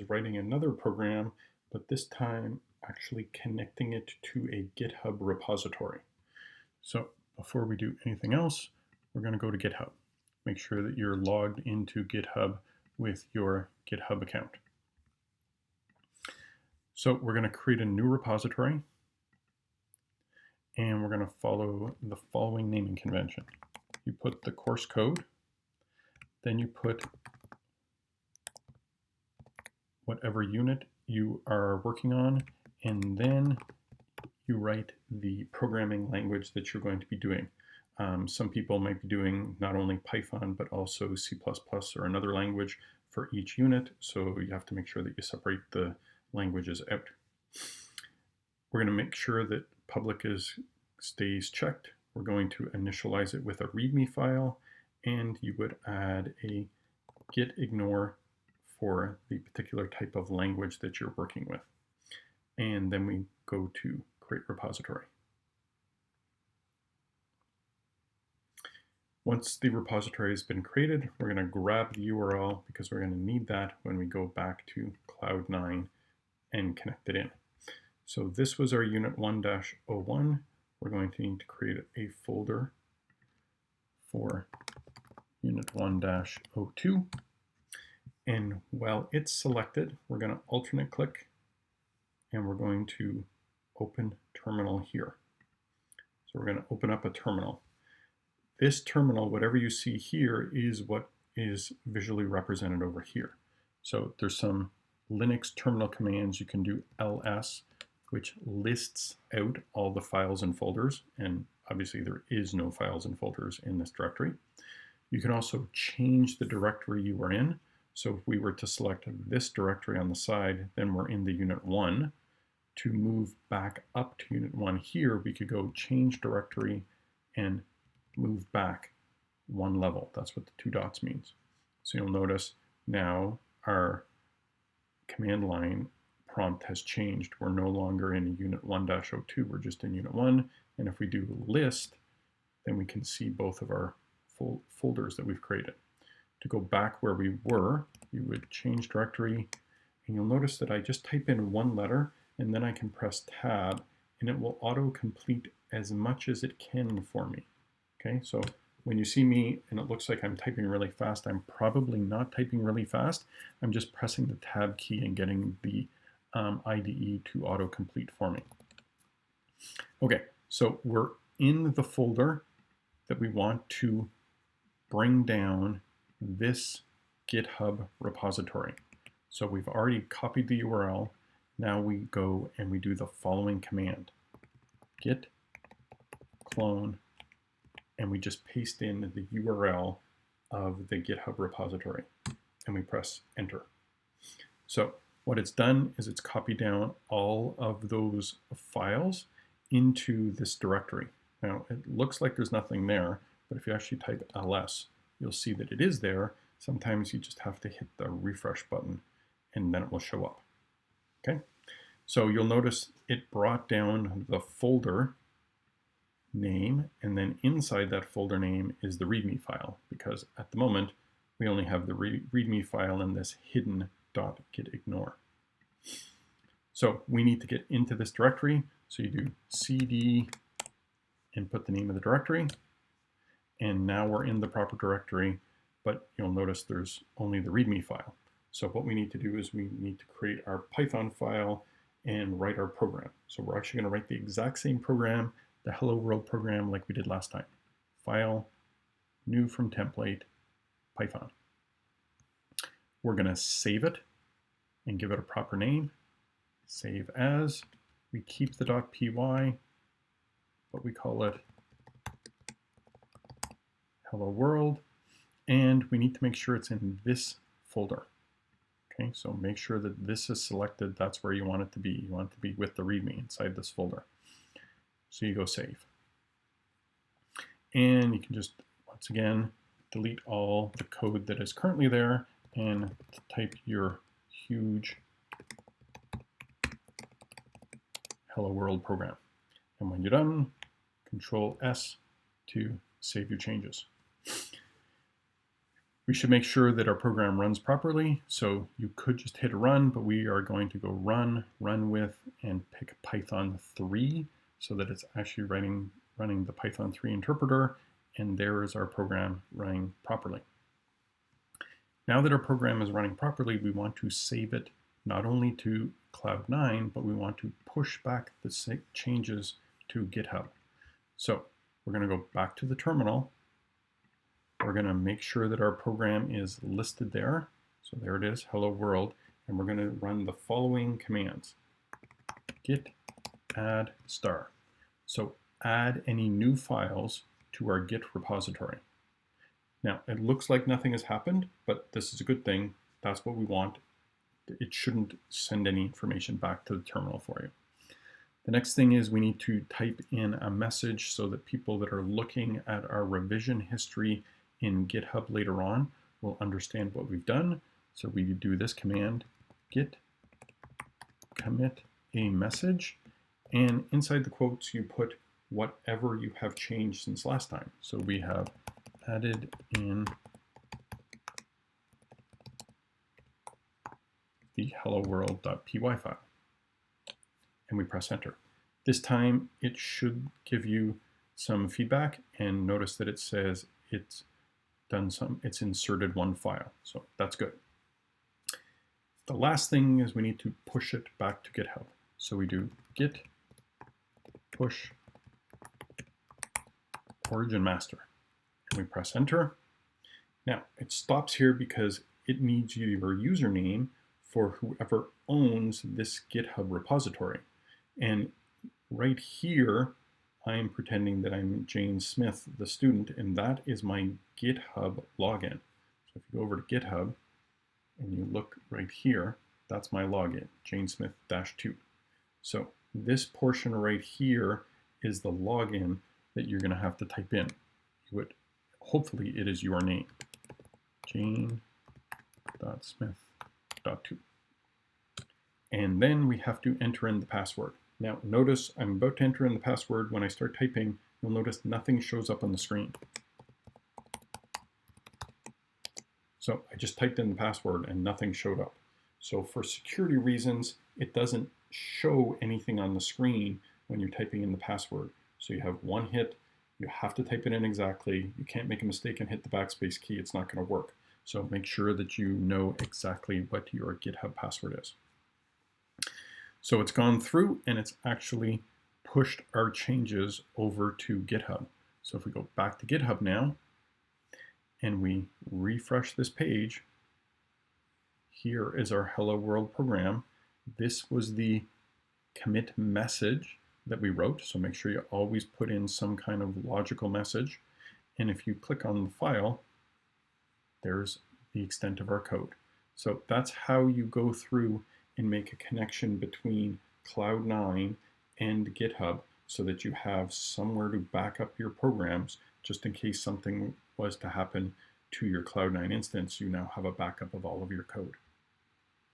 is writing another program, but this time actually connecting it to a GitHub repository. So before we do anything else, we're going to go to GitHub. Make sure that you're logged into GitHub with your GitHub account. So we're going to create a new repository, and we're going to follow the following naming convention. You put the course code, then you put whatever unit you are working on, and then you write the programming language that you're going to be doing. Some people might be doing not only Python, but also C++ or another language for each unit. So you have to make sure that you separate the languages out. We're going to make sure that public stays checked. We're going to initialize it with a README file, and you would add a git ignore for the particular type of language that you're working with. And then we go to create repository. Once the repository has been created, we're going to grab the URL because we're going to need that when we go back to Cloud9 and connect it in. So this was our unit 1-01. We're going to need to create a folder for unit 1-02. And while it's selected, we're going to alternate click, and we're going to open terminal here. So we're going to open up a terminal. This terminal, whatever you see here, is what is visually represented over here. So there's some Linux terminal commands. You can do ls, which lists out all the files and folders, and obviously there is no files and folders in this directory. You can also change the directory you are in. So if we were to select this directory on the side, then we're in the unit 1. To move back up to unit 1 here, we could go change directory and move back one level. That's what the 2 dots means. So you'll notice now our command line prompt has changed. We're no longer in unit 1-02, we're just in unit 1. And if we do list, then we can see both of our folders that we've created. To go back where we were, you would change directory, and you'll notice that I just type in one letter, and then I can press tab, and it will auto-complete as much as it can for me. Okay, so when you see me and it looks like I'm typing really fast, I'm probably not typing really fast. I'm just pressing the tab key and getting the IDE to autocomplete for me. Okay, so we're in the folder that we want to bring down this GitHub repository. So we've already copied the URL. Now we go and we do the following command: git clone, and we just paste in the URL of the GitHub repository, and we press enter. So what it's done is it's copied down all of those files into this directory. Now it looks like there's nothing there, but if you actually type ls, you'll see that it is there. Sometimes you just have to hit the refresh button and then it will show up. Okay, so you'll notice it brought down the folder name, and then inside that folder name is the README file, because at the moment we only have the README file in this hidden .gitignore. So we need to get into this directory. So you do cd and put the name of the directory, and now we're in the proper directory, but you'll notice there's only the README file. So what we need to do is we need to create our Python file and write our program. So we're actually going to write the exact same program, the hello world program, like we did last time. File, new from template, Python. We're going to save it and give it a proper name. Save as. We keep the .py, but we call it hello world, and we need to make sure it's in this folder. Okay, so make sure that this is selected. That's where you want it to be. You want it to be with the README inside this folder. So you go save. And you can just, once again, delete all the code that is currently there and type your huge hello world program. And when you're done, Control S to save your changes. We should make sure that our program runs properly. So you could just hit run, but we are going to go run with, and pick Python 3 so that it's actually running the Python 3 interpreter. And there is our program running properly. Now that our program is running properly, we want to save it not only to Cloud9, but we want to push back the changes to GitHub. So we're going to go back to the terminal. We're going to make sure that our program is listed there. So there it is, hello world. And we're going to run the following commands. Git add star. So add any new files to our Git repository. Now, it looks like nothing has happened, but this is a good thing. That's what we want. It shouldn't send any information back to the terminal for you. The next thing is we need to type in a message so that people that are looking at our revision history in GitHub later on will understand what we've done. So we do this command, git commit a message, and inside the quotes you put whatever you have changed since last time. So we have added in the hello world.py file, and we press enter. This time it should give you some feedback, and notice that it says it's inserted one file, so that's good. The last thing is we need to push it back to GitHub. So we do git push origin master, and we press enter. Now it stops here because it needs your username for whoever owns this GitHub repository. And right here, I'm pretending that I'm Jane Smith, the student, and that is my GitHub login. So if you go over to GitHub and you look right here, that's my login, janesmith-2. So this portion right here is the login that you're going to have to type in. Hopefully it is your name, jane.smith.2. And then we have to enter in the password. Now notice I'm about to enter in the password. When I start typing, you'll notice nothing shows up on the screen. So I just typed in the password and nothing showed up. So for security reasons, it doesn't show anything on the screen when you're typing in the password. So you have one hit, you have to type it in exactly. You can't make a mistake and hit the backspace key. It's not going to work. So make sure that you know exactly what your GitHub password is. So it's gone through and it's actually pushed our changes over to GitHub. So if we go back to GitHub now and we refresh this page, here is our Hello World program. This was the commit message that we wrote. So make sure you always put in some kind of logical message. And if you click on the file, there's the extent of our code. So that's how you go through and make a connection between Cloud9 and GitHub so that you have somewhere to back up your programs just in case something was to happen to your Cloud9 instance. You now have a backup of all of your code.